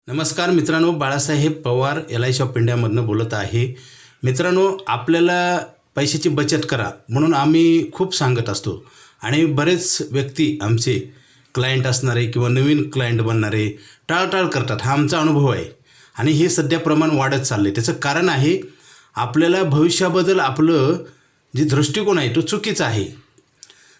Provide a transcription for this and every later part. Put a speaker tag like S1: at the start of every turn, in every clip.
S1: नमस्कार मित्रांनो, Balasaheb Pawar LIC of इंडियामधनं बोलत आहे. मित्रांनो, आपल्याला पैशाची बचत करा म्हणून आम्ही खूप सांगत असतो आणि बरेच व्यक्ती आमचे क्लायंट असणारे किंवा नवीन क्लायंट बनणारे टाळटाळ करतात. हा आमचा अनुभव आहे आणि हे सध्या प्रमाण वाढत चालले. त्याचं कारण आहे आपल्याला भविष्याबद्दल आपलं जे दृष्टिकोन आहे तो चुकीचा आहे.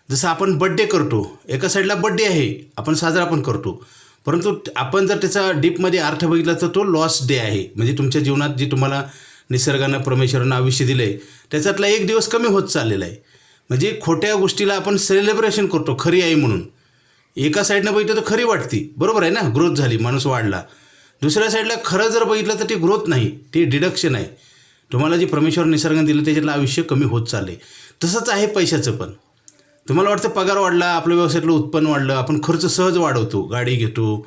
S1: जसं आपण बड्डे करतो, एका साईडला बड्डे आहे, आपण साजरा पण करतो, परंतु आपण जर त्याचा डीपमध्ये अर्थ बघितला तर तो लॉस्ट डे आहे. म्हणजे तुमच्या जीवनात जी तुम्हाला निसर्गानं परमेश्वरानं आयुष्य दिलं आहे त्याच्यातला एक दिवस कमी होत चाललेला आहे. म्हणजे खोट्या गोष्टीला आपण सेलिब्रेशन करतो खरी आहे म्हणून. एका साईडनं बघितलं तर खरी वाटती, बरोबर आहे ना, ग्रोथ झाली, माणूस वाढला. दुसऱ्या साईडला खरं जर बघितलं तर ती ग्रोथ नाही, ती डिडक्शन आहे. तुम्हाला जे परमेश्वर निसर्गानं दिलं त्याच्यातलं आयुष्य कमी होत चालले. तसंच आहे पैशाचं पण. तुम्हाला वाटतं पगार वाढला, आपल्या व्यवसायातलं उत्पन्न वाढलं, आपण खर्च सहज वाढवतो, गाडी घेतो,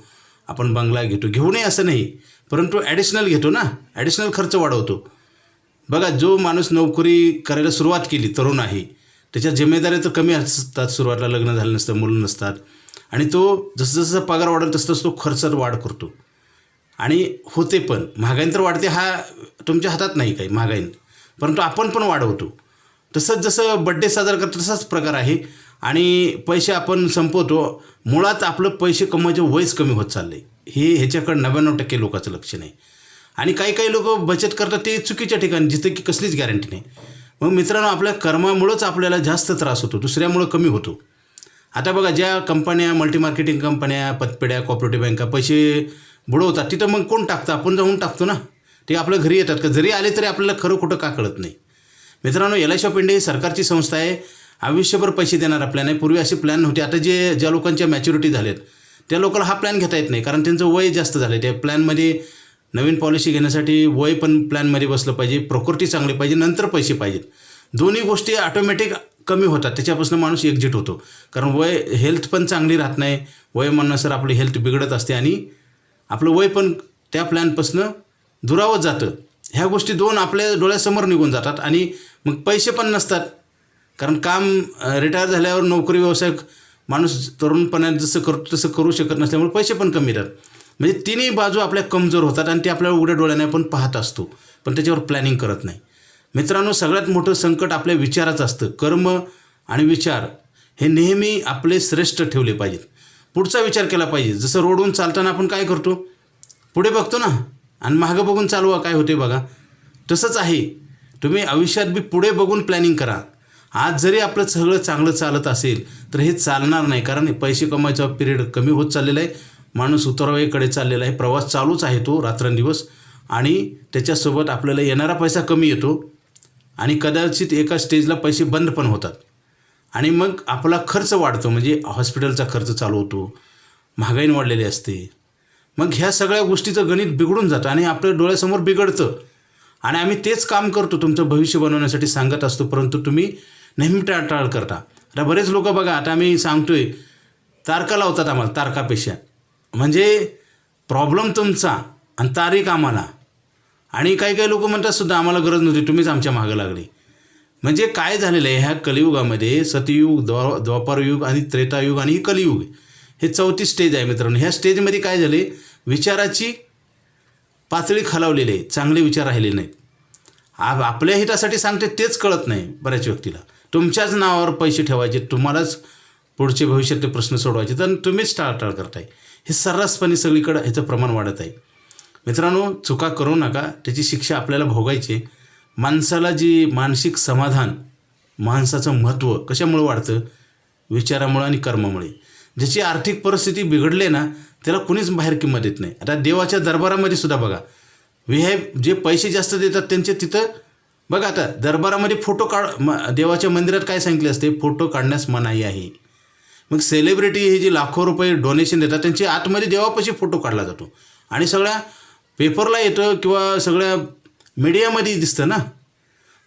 S1: आपण बंगला घेतो, घेऊ नये असं नाही, परंतु ॲडिशनल घेतो ना, ॲडिशनल खर्च वाढवतो. बघा, जो माणूस नोकरी करायला सुरुवात केली, तरुण आहे, त्याच्या जिम्मेदाऱ्या तर कमी असतात, सुरुवातीला लग्न झालं नसतं, मुलं नसतात, आणि तो जसं जसं पगार वाढेल तसं तसं तो खर्चात वाढ करतो आणि होते पण. महागाईन तर वाढते, हा तुमच्या हातात नाही काही महागाईन, परंतु आपण पण वाढवतो. तसंच जसं बड्डे साजरा करतो तसाच प्रकार आहे आणि पैसे आपण संपवतो. मुळात आपलं पैसे कमवायचं वयच कमी होत चाललं आहे. ह्याच्याकडं 99% लोकांचं लक्ष नाही. आणि काही लोक बचत करतात ते चुकीच्या ठिकाणी, जिथं की कसलीच गॅरंटी नाही. मग मित्रांनो, आपल्या कर्मामुळंच आपल्याला जास्त त्रास होतो, दुसऱ्यामुळं कमी होतो. आता बघा, ज्या कंपन्या, मल्टी मार्केटिंग कंपन्या, पतपेढ्या, कॉपरेटिव्ह बँका पैसे बुडवतात, तिथं मग कोण टाकतं? आपण जाऊन टाकतो ना. ते आपल्या घरी येतात का? जरी आले तरी आपल्याला खरं खोटं का कळत नाही. मित्रांनो, LIC ऑफ इंडिया ही सरकारची संस्था आहे. आयुष्यभर पैसे देणारा प्लॅन आहे. पूर्वी असे प्लॅन नव्हते. आता ज्या लोकांच्या मॅच्युरिटी झालेत त्या लोकांना हा प्लॅन घेता येत नाही, कारण त्यांचं वय जास्त झालं आहे. त्या प्लॅनमध्ये नवीन पॉलिसी घेण्यासाठी वय पण प्लॅनमध्ये बसलं पाहिजे, प्रॉपर्टी चांगली पाहिजे, नंतर पैसे पाहिजेत. दोन्ही गोष्टी ऑटोमॅटिक कमी होतात, त्याच्यापासून माणूस एक्झिट होतो. कारण हेल्थ पण चांगली राहत नाही, वयोमानानुसार आपली हेल्थ बिघडत असते आणि आपलं वय पण त्या प्लॅनपासून दुरावत जातं. ह्या गोष्टी दोन आपल्या डोळ्यासमोर निघून जातात आणि मग पैसे पण नसतात. कारण काम रिटायर झाल्यावर नोकरी व्यवसाय माणूस तरुणपणात जसं करतो तसं करू शकत नसल्यामुळे पैसे पण कमी येतात. म्हणजे तिन्ही बाजू आपल्या कमजोर होतात आणि ते आपल्याला उघड्या डोळ्याने आपण पाहत असतो, पण त्याच्यावर प्लॅनिंग करत नाही. मित्रांनो, सगळ्यात मोठं संकट आपल्या विचाराचं असतं. कर्म आणि विचार हे नेहमी आपले श्रेष्ठ ठेवले पाहिजेत. पुढचा विचार केला पाहिजे. जसं रोडवरून चालताना आपण काय करतो? पुढे बघतो ना, आणि मागं बघून चालवा काय होते बघा. तसंच आहे, तुम्ही आयुष्यात बी पुढे बघून प्लॅनिंग करा. आज जरी आपलं सगळं चांगलं चालत असेल तर हे चालणार नाही, कारण पैसे कमवायचा पिरियड कमी होत चाललेला आहे. माणूस उतरवाईकडे चाललेला आहे, प्रवास चालूच आहे तो रात्रंदिवस, आणि त्याच्यासोबत आपल्याला येणारा पैसा कमी येतो आणि कदाचित एका स्टेजला पैसे बंद पण होतात आणि मग आपला खर्च वाढतो. म्हणजे हॉस्पिटलचा खर्च चालू होतो, महागाई वाढलेली असते. मग ह्या सगळ्या गोष्टीचं गणित बिघडून जातं आणि आपल्या डोळ्यासमोर बिघडतं आणि आम्ही तेच काम करतो, तुमचं भविष्य बनवण्यासाठी सांगत असतो, परंतु तुम्ही नेहमी टाळटाळ करता. आता बरेच लोक बघा, आता आम्ही सांगतोय तारखा लावतात आम्हाला, तारखापेक्षा म्हणजे प्रॉब्लेम तुमचा आणि तारीख आम्हाला. आणि काही लोक म्हणतात सुद्धा आम्हाला गरज नव्हती, तुम्हीच आमच्या मागं लागली. म्हणजे काय झालेलं आहे, ह्या कलियुगामध्ये सतयुग, द्वापारयुग आणि त्रेतायुग आणि कलियुग हे 34 स्टेज आहे मित्रांनो. ह्या स्टेजमध्ये काय झाले, विचाराची पातळी खालावलेली आहे, चांगले विचार राहिले नाहीत. आपल्या हितासाठी सांगते तेच कळत नाही बऱ्याच व्यक्तीला. तुमच्याच नावावर पैसे ठेवायचे, तुम्हालाच पुढचे भविष्यातले प्रश्न सोडवायचे, तर तुम्हीच टाळटाळ करताय. हे सर्रासपणे सगळीकडं ह्याचं प्रमाण वाढत आहे. मित्रांनो, चुका करू नका, त्याची शिक्षा आपल्याला भोगायची. माणसाला जी मानसिक समाधान, माणसाचं महत्त्व कशामुळे वाढतं? विचारामुळे आणि कर्मामुळे. ज्याची आर्थिक परिस्थिती बिघडले ना, त्याला कुणीच बाहेर किंमत देत नाही. आता देवाच्या दरबारामध्ये सुद्धा बघा, जे पैसे जास्त देतात त्यांचे तिथं बघा, आता दरबारामध्ये फोटो देवाच्या मंदिरात काय सांगितले असते? फोटो काढण्यास मनाई आहे. मग सेलिब्रिटी हे जे लाखो रुपये डोनेशन देतात त्यांचे आतमध्ये देवापाशी फोटो काढला जातो आणि सगळ्या पेपरला येतं किंवा सगळ्या मीडियामध्ये दिसतं ना.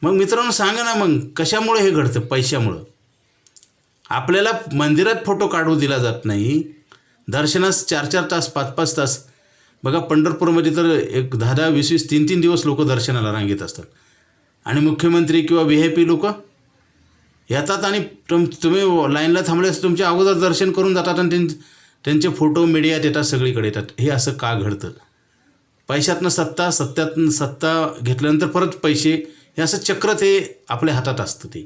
S1: मग मित्रांनो, सांगा ना, मग कशामुळे हे घडतं? पैशामुळं. आपल्याला मंदिरात फोटो काढू दिला जात नाही, दर्शनास 4-4 तास, 5-5 तास. बघा, पंढरपूरमध्ये तर 10-10, 20-20, 3-3 दिवस लोक दर्शनाला रांगेत असतात आणि मुख्यमंत्री किंवा VIP लोक येतात आणि तुम्ही लाईनला थांबल्यास तुमच्या अगोदर दर्शन करून जातात आणि त्यांचे फोटो मीडियात येतात, सगळीकडे येतात. हे असं का घडतं? पैशातनं सत्ता, सत्यातनं सत्ता घेतल्यानंतर परत पैसे, हे असं चक्र ते आपल्या हातात असतं ते,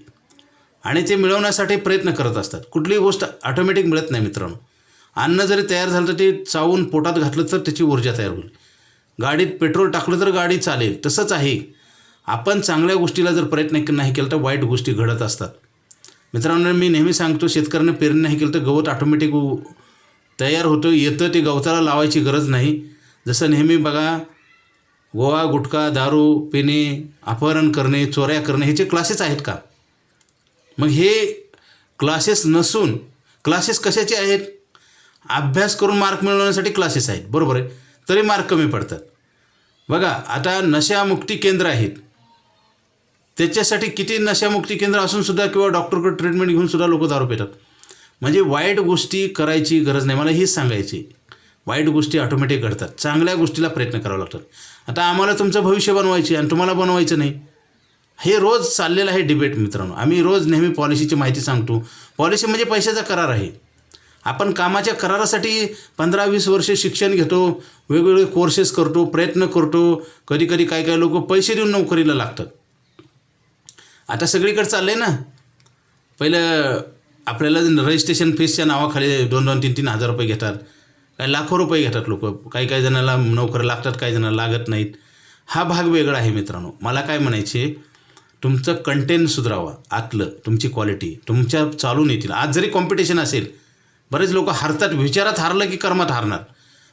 S1: आणि ते मिळवण्यासाठी प्रयत्न करत असतात. कुठलीही गोष्ट ऑटोमॅटिक मिळत नाही मित्रांनो. अन्न जरी तयार झालं तर ते चावून पोटात घातलं तर त्याची ऊर्जा तयार होईल. गाडीत पेट्रोल टाकलं तर गाडी चालेल. तसंच आहे, आपण चांगल्या गोष्टीला जर प्रयत्न नाही केला तर वाईट गोष्टी घडत असतात. मित्रांनो, मी नेहमी सांगतो, शेतकऱ्यानं पेरणी नाही केलं तर गवत ऑटोमॅटिक तयार होतं, येतं. ते गवताला लावायची गरज नाही. जसं नेहमी बघा, गोवा, गुटखा, दारू पिणे, अपहरण करणे, चोऱ्या करणे, ह्याचे क्लासेस आहेत का? मग हे क्लासेस नसून, क्लासेस कशाचे आहेत? अभ्यास करून मार्क मिळवण्यासाठी क्लासेस आहेत, बरोबर आहे. तरी मार्क कमी पडतात. बघा, आता नशामुक्ती केंद्र आहेत, त्याच्यासाठी किती नशामुक्ती केंद्र असूनसुद्धा किंवा डॉक्टरकडे ट्रीटमेंट घेऊनसुद्धा लोक दारू पितात. म्हणजे वाईट गोष्टी करायची गरज नाही. मला हीच सांगायची, वाईट गोष्टी ऑटोमॅटिक घडतात. चांगल्या गोष्टीला प्रयत्न करावा लागतात. आता आम्हाला तुमचं भविष्य बनवायचे आणि तुम्हाला बनवायचं नाही, हे रोज चाललेलं आहे डिबेट मित्रांनो. आम्ही रोज नेहमी पॉलिसीची माहिती सांगतो. पॉलिसी म्हणजे पैशाचा करार आहे. आपण कामाच्या करारासाठी 15-20 वर्षे शिक्षण घेतो, वेगवेगळे कोर्सेस करतो, प्रयत्न करतो. कधी कधी काय लोक पैसे देऊन नोकरीला लागतात. आता सगळीकडे चाललं आहे ना. पहिलं आपल्याला रजिस्ट्रेशन फीसच्या नावाखाली 2-2, 3-3 हजार रुपये घेतात, काही लाखो रुपये घेतात लोक. काही जणांना नोकरी लागतात, काही जणांना लागत नाहीत. हा भाग वेगळा आहे मित्रांनो. मला काय म्हणायचे, तुमचं कंटेंट सुधारावा, आतलं तुमची क्वालिटी तुमच्या चालून येतील. आज जरी कॉम्पिटिशन असेल, बरेच लोक हारतात. विचारात हारलं की कर्मात हारणार,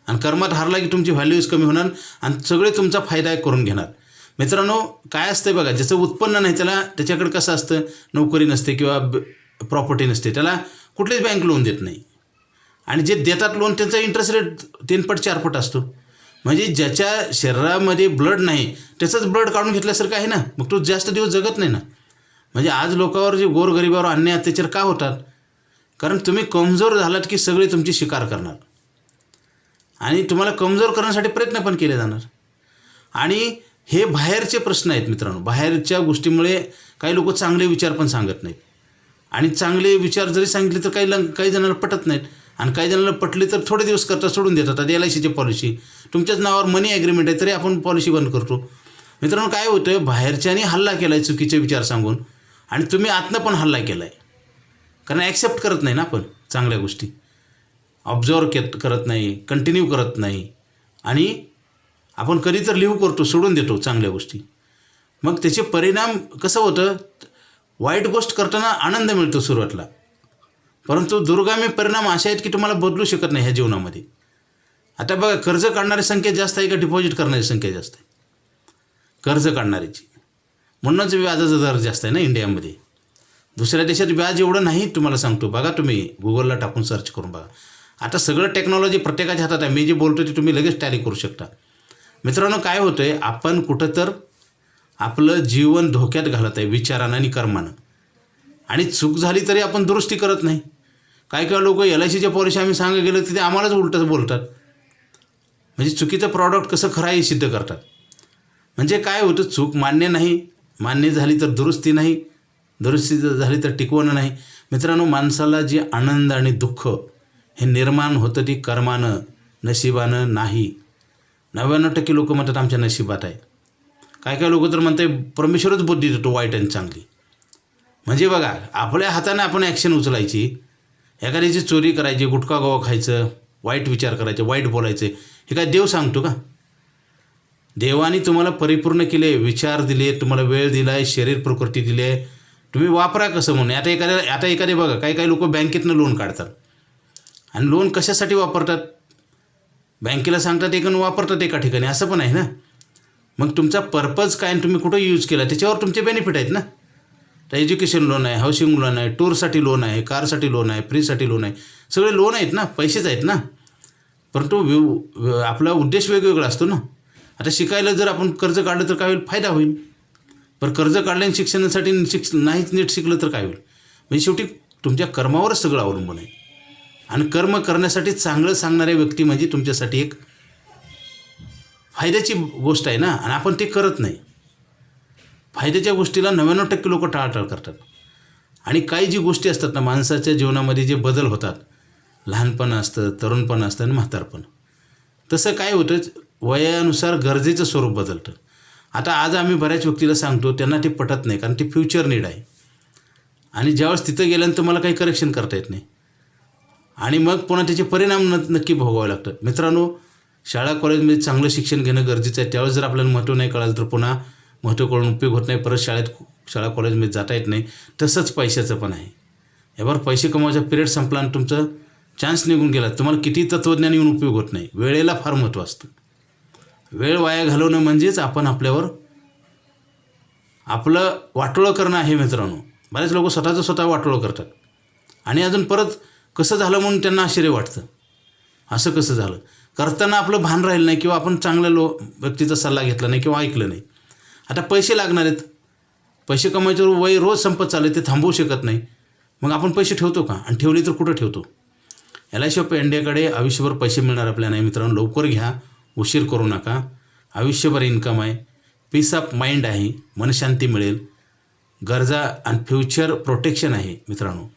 S1: आणि कर्मात हारला की तुमची व्हॅल्यूज कमी होणार आणि सगळे तुमचा फायदा करून घेणार. मित्रांनो, काय असतं बघा, ज्याचं उत्पन्न नाही त्याच्याकडे कसं असतं, नोकरी नसते किंवा प्रॉपर्टी नसते, त्याला कुठलीच बँक लोन देत नाही. आणि जे देतात लोन त्यांचा इंटरेस्ट रेट 3 पट 4 पट असतो. म्हणजे ज्याच्या शरीरामध्ये ब्लड नाही त्याचंच ब्लड काढून घेतल्यासारखं आहे ना. मग तो जास्त दिवस जगत नाही ना. म्हणजे आज लोकांवर जे गोरगरिबावर अन्याय अत्याचार का होतात? कारण तुम्ही कमजोर झालात की सगळे तुमची शिकार करणार, आणि तुम्हाला कमजोर करण्यासाठी प्रयत्न पण केले जाणार. आणि हे बाहेरचे प्रश्न आहेत मित्रांनो. बाहेरच्या गोष्टीमुळे काही लोक चांगले विचार पण सांगत नाहीत, आणि चांगले विचार जरी सांगितले तर काही जणांना पटत नाहीत, आणि काही जणांना पटले तर थोडे दिवस करता सोडून देतात. आता LICची पॉलिसी तुमच्याच नावावर मनी ॲग्रीमेंट आहे, तरी आपण पॉलिसी बंद करतो. मित्रांनो, काय होतं, बाहेरच्याने हल्ला केला आहे चुकीचे विचार सांगून, आणि तुम्ही आतनं पण हल्ला केला आहे. कारण ॲक्सेप्ट करत नाही ना आपण चांगल्या गोष्टी, ऑब्झर्व करत नाही, कंटिन्यू करत नाही, आणि आपण कधी तर लिव्ह करतो, सोडून देतो चांगल्या गोष्टी. मग त्याचे परिणाम कसं होतं, वाईट गोष्ट करताना आनंद मिळतो सुरुवातीला, परंतु दुर्गामी परिणाम असे आहेत की तुम्हाला बदलू शकत नाही ह्या जीवनामध्ये. आता बघा, कर्ज काढणारी संख्या जास्त आहे का डिपॉझिट करणारी संख्या जास्त आहे? कर्ज काढणारीची. म्हणूनच व्याजाचा दर जास्त आहे ना इंडियामध्ये. दुसऱ्या देशात व्याज एवढं नाही, तुम्हाला सांगतो. बघा, तुम्ही गुगलला टाकून सर्च करून बघा. आता सगळं टेक्नॉलॉजी प्रत्येकाच्या हातात आहे. मी जे बोलतो ते तुम्ही लगेच टॅली करू शकता. मित्रांनो, काय होतं आहे, आपण कुठं तर आपलं जीवन धोक्यात घालत आहे विचारानं आणि कर्मानं, आणि चूक झाली तरी आपण दुरुस्ती करत नाही. काही लोक LICच्या पॉलिसी आम्ही सांगा गेलं तर ते आम्हालाच उलटं बोलतात. म्हणजे चुकीचं प्रॉडक्ट कसं खरं आहे हे सिद्ध करतात. म्हणजे काय होतं, चूक मान्य नाही, मान्य झाली तर दुरुस्ती नाही, दुरुस्ती झाली तर टिकवणं नाही. मित्रांनो, माणसाला जे आनंद आणि दुःख हे निर्माण होतं ते कर्मानं, नशिबानं नाही. 99% लोक म्हणतात आमच्या नशिबात आहे. काय लोक तर म्हणते परमेश्वरच बुद्धी देतो वाईट आणि चांगली. म्हणजे बघा, आपल्या हाताने आपण ॲक्शन उचलायची. एखाद्याची चोरी करायची, गुटखा गोवा खायचं, वाईट विचार करायचे, वाईट बोलायचे, हे काय देव सांगतो का? देवाने तुम्हाला परिपूर्ण केले, विचार दिले, तुम्हाला वेळ दिला आहे, शरीर प्रकृती दिली आहे, तुम्ही वापरा कसं म्हणून. आता एखादे बघा, काही लोक बँकेतनं लोन काढतात, आणि लोन कशासाठी वापरतात? बँकेला सांगतात एक आणि वापरतात एका ठिकाणी, असं पण आहे ना. मग तुमचा पर्पज काय आणि तुम्ही कुठं यूज केला त्याच्यावर तुमचे बेनिफिट आहेत ना. तर एज्युकेशन लोन आहे, हाऊसिंग लोन आहे, टूरसाठी लोन आहे, कारसाठी लोन आहे, फ्रीसाठी लोन आहे, सगळे लोन आहेत ना, पैसेच आहेत ना. परंतु आपला उद्देश वेगवेगळा असतो ना. आता शिकायला जर आपण कर्ज काढलं तर काय होईल? फायदा होईल. पण कर्ज काढल्याने शिक्षणासाठी नाहीच नीट शिकलं तर काय होईल? म्हणजे शेवटी तुमच्या कर्मावरच सगळं अवलंबून आहे. आणि कर्म करण्यासाठी चांगलं सांगणाऱ्या व्यक्ती म्हणजे तुमच्यासाठी एक फायद्याची गोष्ट आहे ना, आणि आपण ते करत नाही. फायद्याच्या गोष्टीला 99% लोक टाळाटाळ करतात. आणि काही जी गोष्टी असतात ना माणसाच्या जीवनामध्ये, जे बदल होतात, लहानपण असतं, तरुणपण असतं आणि म्हातारपण, तसं काय होतं, वयानुसार गरजेचं स्वरूप बदलतं. आता आज आम्ही बऱ्याच व्यक्तीला सांगतो, त्यांना ते पटत नाही, कारण ती फ्युचर नीड आहे. आणि ज्यावेळेस तिथं गेल्यानंतर मला काही करेक्शन करता येत नाही आणि मग पुन्हा त्याचे परिणाम नक्की भोगावे लागतात. मित्रांनो, शाळा कॉलेजमध्ये चांगलं शिक्षण घेणं गरजेचं आहे. त्यावेळेस जर आपल्याला महत्त्व नाही कळालं तर पुन्हा महत्त्व कळून उपयोग होत नाही. परत शाळा कॉलेजमध्ये जाता येत नाही. तसंच पैशाचं पण आहे. यावर पैसे कमवायचा पिरियड संपला आणि तुमचं चान्स निघून गेला, तुम्हाला किती तत्त्वज्ञान येऊन उपयोग होत नाही. वेळेला फार महत्त्व असतं. वेळ वाया घालवणं म्हणजेच आपण आपल्यावर आपलं वाटोळं करणं आहे. मित्रांनो, बरेच लोक स्वतः वाटोळं करतात आणि अजून परत कसं झालं म्हणून त्यांना आश्चर्य वाटतं. असं कसं झालं, करताना आपलं भान राहिलं नाही किंवा आपण चांगल्या व्यक्तीचा सल्ला घेतला नाही किंवा ऐकलं नाही. आता पैसे लागणार आहेत, पैसे कमवायचं वय रोज संपत चाललं, ते थांबवू शकत नाही. मग आपण पैसे ठेवतो का? आणि ठेवली तर कुठं ठेवतो? LIC ऑफ इंडियाकडे आयुष्यभर पैसे मिळणार आपल्याला नाही. मित्रांनो, लवकर घ्या, उशीर करू नका. आयुष्यभर इन्कम आहे, पीस ऑफ माइंड आहे, मनशांती मिळेल, गरजा आणि फ्युचर प्रोटेक्शन आहे. मित्रांनो,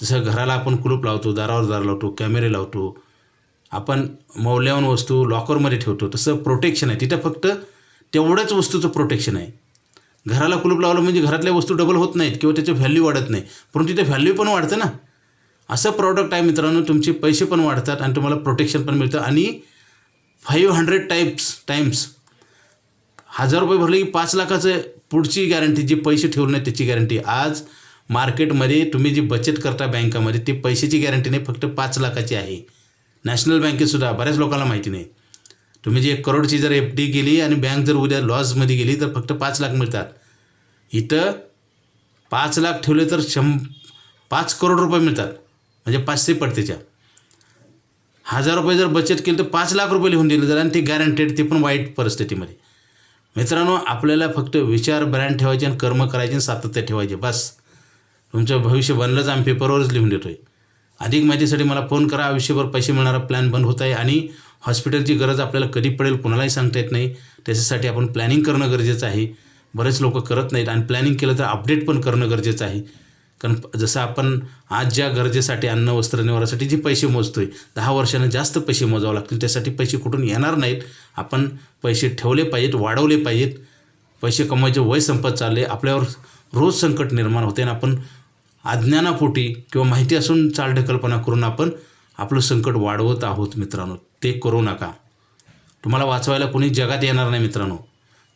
S1: जसं घराला आपण कुलूप लावतो, दारावर दार लावतो, कॅमेरे लावतो, आपण मौल्यवान वस्तू लॉकरमध्ये ठेवतो, तसं प्रोटेक्शन आहे. तिथं फक्त तेवढ्याच वस्तूचं प्रोटेक्शन आहे. घराला कुलूप लावलं म्हणजे घरातल्या वस्तू डबल होत नाहीत किंवा त्याची व्हॅल्यू वाढत नाही, परंतु तिथे व्हॅल्यू पण वाढतं ना. असं प्रॉडक्ट आहे मित्रांनो, तुमचे पैसे पण वाढतात आणि तुम्हाला प्रोटेक्शन पण मिळतं. आणि 500 टाइम्स 1000 रुपये भरले की 5 लाखाचं पुढची गॅरंटी, जी पैसे ठेवले नाही त्याची गॅरंटी. आज मार्केटमध्ये तुम्ही जी बचत करता बँकामध्ये, ती पैशाची गॅरंटी नाही, फक्त 5 लाखाची आहे. नॅशनल बँकेतसुद्धा बऱ्याच लोकांना माहिती नाही. तुम्ही जी 1 करोडची जर FD केली आणि बँक जर उद्या लॉसमध्ये गेली तर फक्त 5 लाख मिळतात. इथं 5 लाख ठेवले तर 5 करोड रुपये मिळतात, म्हणजे 500 पट. 1000 रुपये जर बचत केली तर 5 लाख रुपये लिहून दिले जर, आणि ते गॅरंटेड, ते पण वाईट परिस्थितीमध्ये. मित्रांनो, आपल्याला फक्त विचार ब्रँड ठेवायचे आणि कर्म करायचे आणि सातत्य ठेवायचे, बस. तुमचं भविष्य बनलंच, आम्ही पेपरवरच लिहून देतो आहे. अधिक माहितीसाठी मला फोन करा. आयुष्यभर पैसे मिळणारा प्लॅन बंद होत आहे आणि हॉस्पिटलची गरज आपल्याला कधी पडेल कुणालाही सांगता येत नाही. त्याच्यासाठी आपण प्लॅनिंग करणं गरजेचं आहे. बरेच लोक करत नाहीत आणि प्लॅनिंग केलं तर अपडेट पण करणं गरजेचं आहे. कारण जसं आपण आज ज्या गरजेसाठी अन्न वस्त्र निवारासाठी जे पैसे मोजतो आहे, 10 वर्षांना जास्त पैसे मोजावे लागतील. त्यासाठी पैसे कुठून येणार नाहीत. आपण पैसे ठेवले पाहिजेत, वाढवले पाहिजेत. पैसे कमवायचे वय संपत चालले, आपल्यावर रोज संकट निर्माण होते आणि आपण अज्ञानापोटी किंवा माहिती असून चालढकल्पना करून आपण आपलं संकट वाढवत आहोत. मित्रांनो, ते करू नका. तुम्हाला वाचवायला कोणी जगात येणार नाही. मित्रांनो,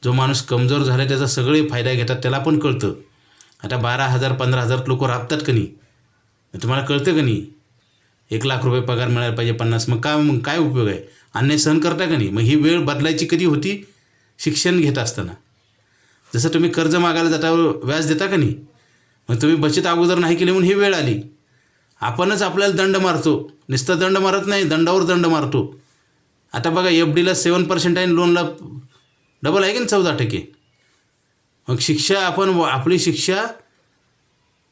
S1: जो माणूस कमजोर झाला त्याचा सगळे फायदा घेतात, त्याला पण कळतं. आता 12,000 15,000 लोक राबतात का नाही, तुम्हाला कळतं का नाही? 1 लाख रुपये पगार मिळायला पाहिजे, 50, मग काय उपयोग आहे? अन्याय सहन करता का नाही? मग ही वेळ बदलायची कधी होती? शिक्षण घेत असताना. जसं तुम्ही कर्ज मागायला जाता, व्याज देता का नाही? मग तुम्ही बचत अगोदर नाही केली म्हणून ही वेळ आली. आपणच आपल्याला दंड मारतो. नुसतं दंड मारत नाही, दंडावर दंड मारतो. आता बघा, FDला 7% आहे, लोनला डबल आहे की नाही, 14%. मग शिक्षा, आपण आपली शिक्षा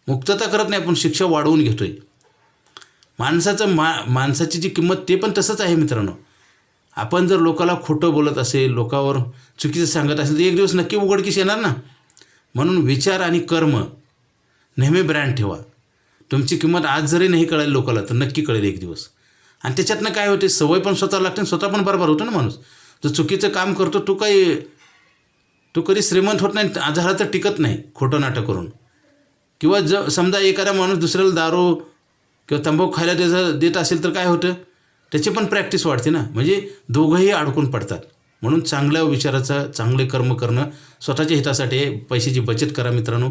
S1: मुक्तता करत नाही, आपण शिक्षा वाढवून घेतो आहे. माणसाची जी किंमत ते पण तसंच आहे. मित्रांनो, आपण जर लोकाला खोटं बोलत असेल, लोकावर चुकीचं सांगत असेल तर एक दिवस नक्की उघडकीस येणार ना. म्हणून विचार आणि कर्म नेहमी ब्रँड ठेवा. तुमची किंमत आज जरी नाही कळेल लोकाला तर नक्की कळेल एक दिवस. आणि त्याच्यातनं काय होते, सवय पण स्वतः लागते आणि स्वतः पण बरोबर होतो ना माणूस. जो चुकीचं काम करतो तो कधी श्रीमंत होत नाही, आजारा तर टिकत नाही खोटं नाटक करून. किंवा समजा एखादा माणूस दुसऱ्याला दारू किंवा तंबाखू खायला त्याचं देत असेल तर काय होतं, त्याची पण प्रॅक्टिस वाढते ना. म्हणजे दोघंही अडकून पडतात. म्हणून चांगल्या विचाराचं चांगले कर्म करणं स्वतःच्या हितासाठी. पैशाची बचत करा मित्रांनो.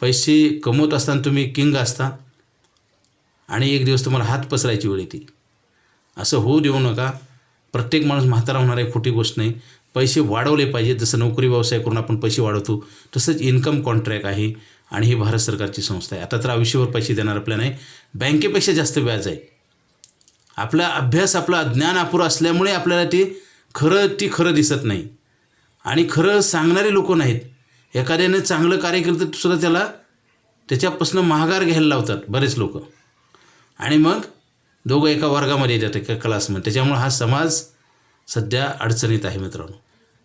S1: पैसे कमवत असताना तुम्ही किंग असता आणि एक दिवस तुम्हाला हात पसरायची वेळ येते. असं होऊ देऊ नका. प्रत्येक माणूस म्हातारा होणार आहे, खोटी गोष्ट नाही. पैसे वाढवले पाहिजेत. जसं नोकरी व्यवसाय करून आपण पैसे वाढवतो, तसंच इन्कम कॉन्ट्रॅक्ट आहे आणि ही भारत सरकारची संस्था आहे. आता तर आयुष्यभर पैसे देणार आपल्याला नाही, बँकेपेक्षा जास्त व्याज आहे. आपला अभ्यास, आपला ज्ञान अपुरं असल्यामुळे आपल्याला ती खरं दिसत नाही आणि खरं सांगणारे लोक नाहीत. एखाद्याने चांगलं कार्य केलं तर सुद्धा त्याच्यापासून महागार घ्यायला लावतात बरेच लोक, आणि मग दोघं एका वर्गामध्ये येतात, एका क्लासमध्ये. त्याच्यामुळे हा समाज सध्या अडचणीत आहे. मित्रांनो,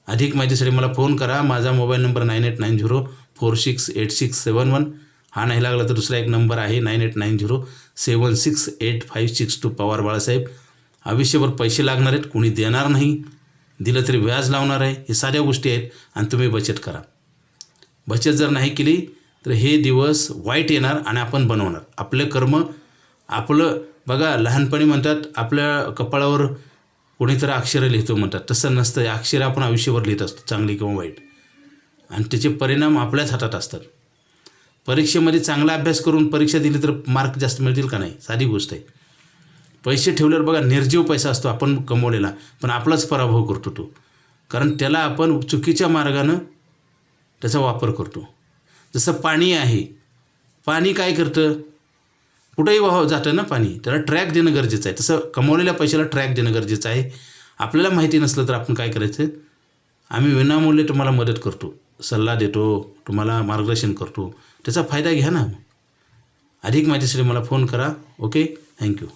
S1: अधिक माहितीसाठी मला फोन करा. माझा मोबाईल नंबर 9890468671. हा नाही लागला तर दुसरा एक नंबर आहे 9890768562. पवार बाळासाहेब. आयुष्यभर पैसे लागणार आहेत, कोणी देणार नाही. दिलं तरी व्याज लावणार आहे. हे साध्या गोष्टी आहेत आणि तुम्ही बचत करा. बचत जर नाही केली तर हे दिवस वाईट येणार आणि आपण बनवणार. आपले कर्म आपलं बघा, लहानपणी म्हणतात आपल्या कपाळावर कोणीतरी अक्षरं लिहितो म्हणतात. तसं नसतं. हे अक्षरं आपण आयुष्यभर लिहित असतो, चांगली किंवा वाईट, आणि त्याचे परिणाम आपल्याच हातात असतात. परीक्षेमध्ये चांगला अभ्यास करून परीक्षा दिली तर मार्क जास्त मिळतील का नाही? साधी गोष्ट आहे. पैसे ठेवल्यावर बघा निर्जीव पैसा असतो आपण कमवलेला, पण आपलाच पराभव करतो तो. कारण त्याला आपण चुकीच्या मार्गानं त्याचा वापर करतो. जसं पाणी आहे, पाणी काय करतं? कुठेही वाहत जातं ना पाणी, त्याला ट्रॅक देणं गरजेचं आहे. तसं कमवलेल्या पैशाला ट्रॅक देणं गरजेचं आहे. आपल्याला माहिती नसलं तर आपण काय करायचं? आम्ही विनामूल्य तुम्हाला मदत करतो, सल्ला देतो, तुम्हाला मार्गदर्शन करतो. त्याचा फायदा घ्या ना. अधिक माहितीसाठी मला फोन करा. Okay, thank you.